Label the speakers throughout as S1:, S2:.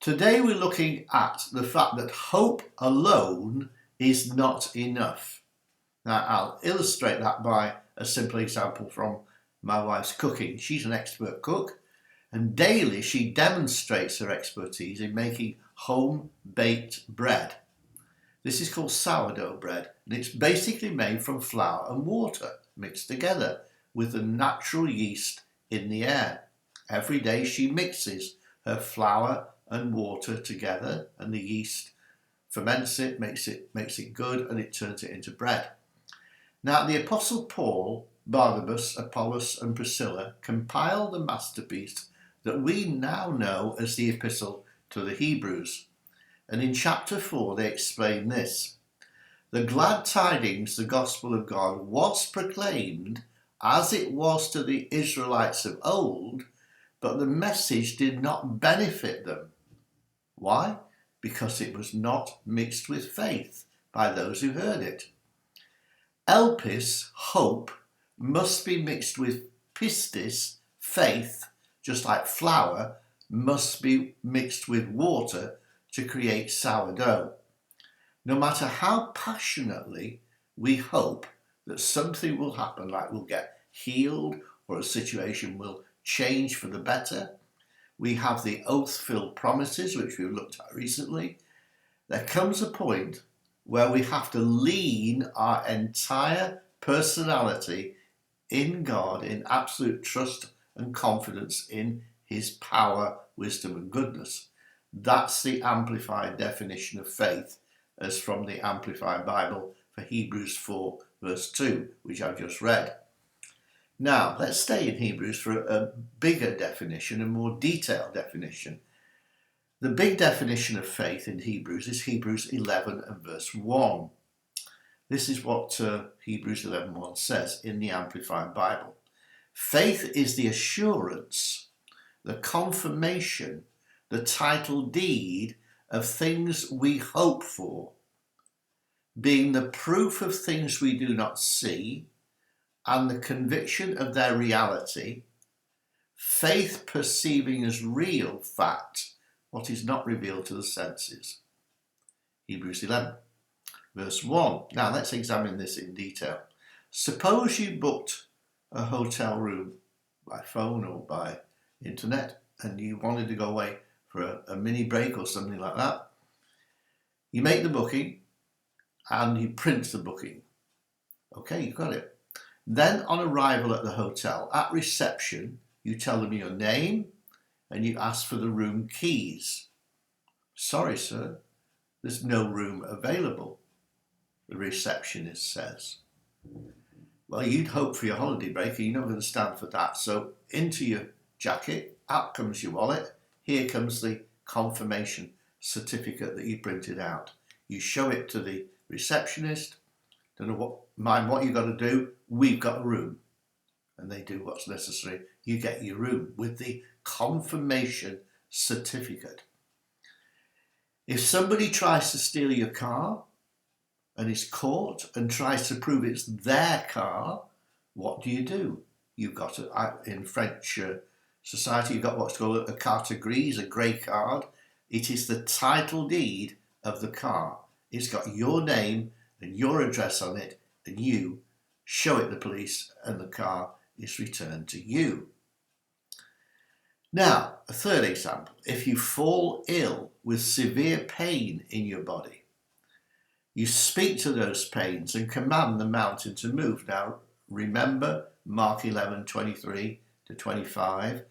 S1: Today we're looking at the fact that hope alone is not enough. Now I'll illustrate that by a simple example from my wife's cooking. She's an expert cook, and daily she demonstrates her expertise in making home-baked bread. This is called sourdough bread, and it's basically made from flour and water mixed together with the natural yeast in the air. Every day she mixes her flour and water together, and the yeast ferments it, makes it good, and it turns it into bread. Now the Apostle Paul, Barnabas, Apollos and Priscilla compiled the masterpiece that we now know as the epistle to the Hebrews. And in chapter 4 they explain this: the glad tidings, the gospel of God, was proclaimed as it was to the Israelites of old, but the message did not benefit them. Why? Because it was not mixed with faith by those who heard it. Elpis, hope, must be mixed with pistis, faith, just like flour must be mixed with water to create sourdough. No matter how passionately we hope that something will happen, like we'll get healed or a situation will change for the better, we have the oath-filled promises, which we've looked at recently. There comes a point where we have to lean our entire personality in God, in absolute trust and confidence in his power, wisdom and goodness. That's the amplified definition of faith, as from the Amplified Bible for Hebrews 4 verse 2, which I've just read. Now, let's stay in Hebrews for a bigger definition, a more detailed definition. The big definition of faith in Hebrews is Hebrews 11 and verse 1. This is what Hebrews 11:1 says in the Amplified Bible. Faith is the assurance, the confirmation, the title deed of things we hope for, being the proof of things we do not see, and the conviction of their reality, faith perceiving as real fact what is not revealed to the senses. Hebrews 11, verse 1. Now let's examine this in detail. Suppose you booked a hotel room by phone or by internet, and you wanted to go away for a mini break or something like that. You make the booking and you print the booking. Okay, you've got it. Then on arrival at the hotel, at reception, you tell them your name and you ask for the room keys. Sorry, sir, there's no room available, the receptionist says. Well, you'd hope for your holiday break and you're not going to stand for that. So into your jacket, out comes your wallet. Here comes the confirmation certificate that you printed out. You show it to the receptionist. Don't know what you got to do. We've got a room. And they do what's necessary. You get your room with the confirmation certificate. If somebody tries to steal your car and is caught and tries to prove it's their car, what do? You've got to, in French society, you've got what's called a carte grise, a grey card. It is the title deed of the car. It's got your name and your address on it, and you show it to the police and the car is returned to you. Now, a third example. If you fall ill with severe pain in your body, you speak to those pains and command the mountain to move. Now, remember Mark 11:23 to 25.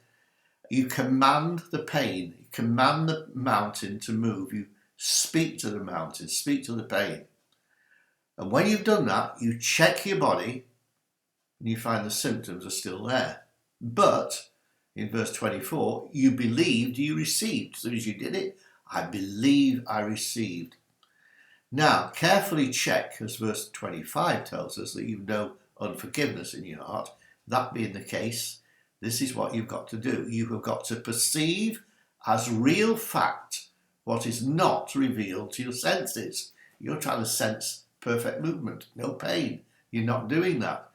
S1: You command the pain, you command the mountain to move. You speak to the mountain, speak to the pain. And when you've done that, you check your body and you find the symptoms are still there. But in verse 24, you believed, you received. As soon as you did it, I believe I received. Now, carefully check, as verse 25 tells us, that you've no unforgiveness in your heart. That being the case, this is what you've got to do. You have got to perceive as real fact what is not revealed to your senses. You're trying to sense perfect movement, no pain. You're not doing that.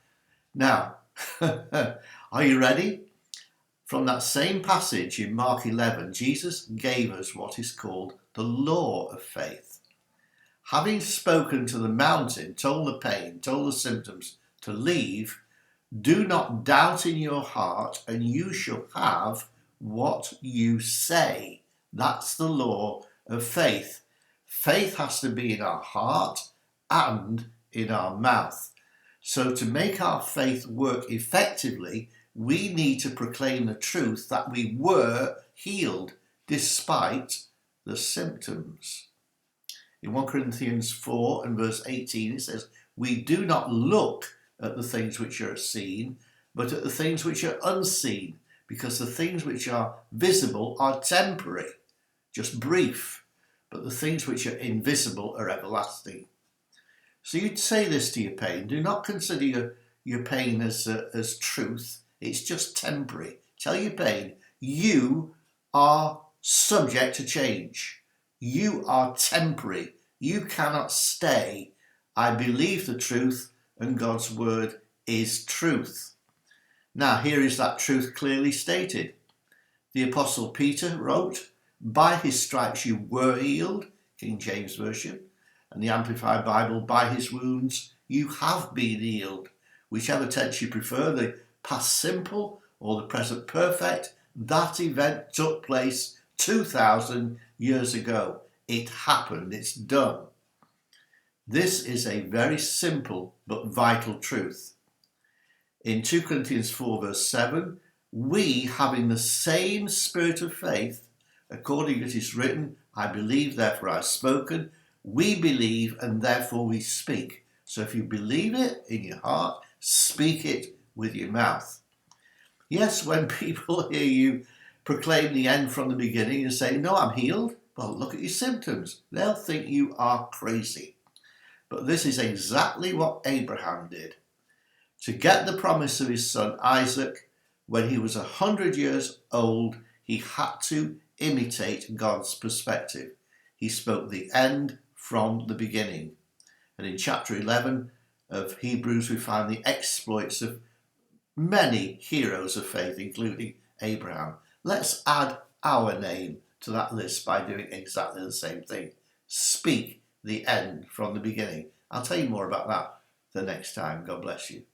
S1: Now, are you ready? From that same passage in Mark 11, Jesus gave us what is called the law of faith. Having spoken to the mountain, told the pain, told the symptoms to leave, do not doubt in your heart, and you shall have what you say. That's the law of faith. Faith has to be in our heart and in our mouth. So to make our faith work effectively, we need to proclaim the truth that we were healed despite the symptoms. In 1 Corinthians 4 and verse 18 it says, we do not look at the things which are seen, but at the things which are unseen, because the things which are visible are temporary, just brief, but the things which are invisible are everlasting. So you'd say this to your pain, do not consider your pain as truth, it's just temporary. Tell your pain, you are subject to change. You are temporary. You cannot stay. I believe the truth, and God's word is truth. Now, here is that truth clearly stated. The Apostle Peter wrote, by his stripes you were healed, King James Version, and the Amplified Bible, by his wounds you have been healed. Whichever tense you prefer, the past simple or the present perfect, that event took place 2,000 years ago. It happened, it's done. This is a very simple but vital truth. In 2 Corinthians 4 verse 7, we, having the same spirit of faith, according as it is written, I believe, therefore I have spoken, we believe and therefore we speak. So if you believe it in your heart, speak it with your mouth. Yes, when people hear you proclaim the end from the beginning and say, no, I'm healed, well, look at your symptoms. They'll think you are crazy. But this is exactly what Abraham did. To get the promise of his son Isaac, when he was 100 years old, he had to imitate God's perspective. He spoke the end from the beginning. And in chapter 11 of Hebrews, we find the exploits of many heroes of faith, including Abraham. Let's add our name to that list by doing exactly the same thing. Speak the end from the beginning. I'll tell you more about that the next time. God bless you.